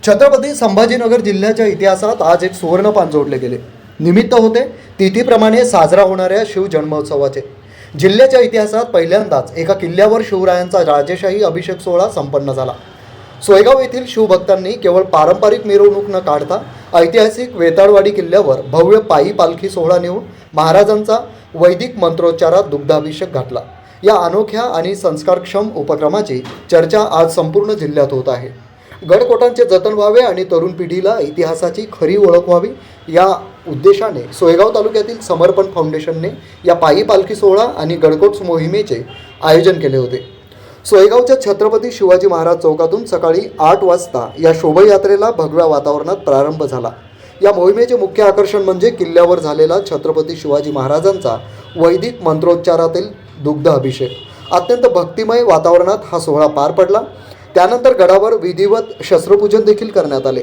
छत्रपती संभाजीनगर जिल्ह्याच्या इतिहासात आज एक सुवर्णपान जोडले गेले। निमित्त होते तिथीप्रमाणे साजरा होणाऱ्या शिवजन्मोत्सवाचे। जिल्ह्याच्या इतिहासात पहिल्यांदाच एका किल्ल्यावर शिवरायांचा राजेशाही अभिषेक सोहळा संपन्न झाला। सोयगाव येथील शिवभक्तांनी केवळ पारंपरिक मिरवणूक न काढता ऐतिहासिक वेताळवाडी किल्ल्यावर भव्य पायी पालखी सोहळा नेऊन महाराजांचा वैदिक मंत्रोच्चारात दुग्धाभिषेक घातला। या अनोख्या आणि संस्कारक्षम उपक्रमाची चर्चा आज संपूर्ण जिल्ह्यात होत आहे। गडकोटांचे जतन व्हावे आणि तरुण पिढीला इतिहासाची खरी ओळख व्हावी या उद्देशाने सोयगाव तालुक्यातील समर्पण फाउंडेशनने या पायी पालखी सोहळा आणि गडकोट मोहिमेचे आयोजन केले होते। सोयगावच्या छत्रपती शिवाजी महाराज चौकातून सकाळी 8 वाजता या शोभायात्रेला भगव्या वातावरणात प्रारंभ झाला। या मोहिमेचे मुख्य आकर्षण म्हणजे किल्ल्यावर झालेला छत्रपती शिवाजी महाराजांचा वैदिक मंत्रोच्चारातील दुग्ध अभिषेक। अत्यंत भक्तिमय वातावरणात हा सोहळा पार पडला। त्यानंतर गडावर विधिवत शस्त्रपूजन देखील करण्यात आले।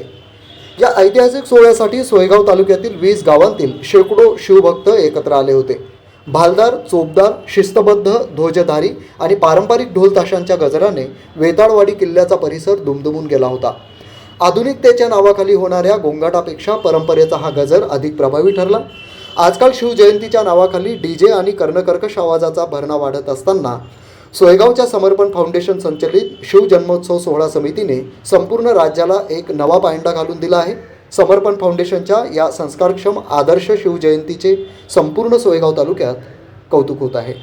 या ऐतिहासिक सोहळ्यासाठी सोयगाव तालुक्यातील 20 गावांतील शेकडो शिवभक्त एकत्र आले होते। भालदार, चोपदार, शिस्तबद्ध ध्वजधारी आणि पारंपरिक ढोल ताशांच्या गजराने वेताळवाडी किल्ल्याचा परिसर दुमदुमून गेला होता। आधुनिकतेच्या नावाखाली होणाऱ्या गोंगाटापेक्षा परंपरेचा हा गजर अधिक प्रभावी ठरला। आजकाल शिवजयंतीच्या नावाखाली डीजे आणि कर्णकर्कश आवाजाचा भरणा वाढत असताना सोयगावच्या समर्पण फाउंडेशन संचलित शिवजन्मोत्सव सोहळा समितीने संपूर्ण राज्याला एक नवा पायंडा घालून दिला आहे। समर्पण फाउंडेशनच्या या संस्कारक्षम आदर्श शिवजयंतीचे संपूर्ण सोयगाव तालुक्यात कौतुक होत आहे।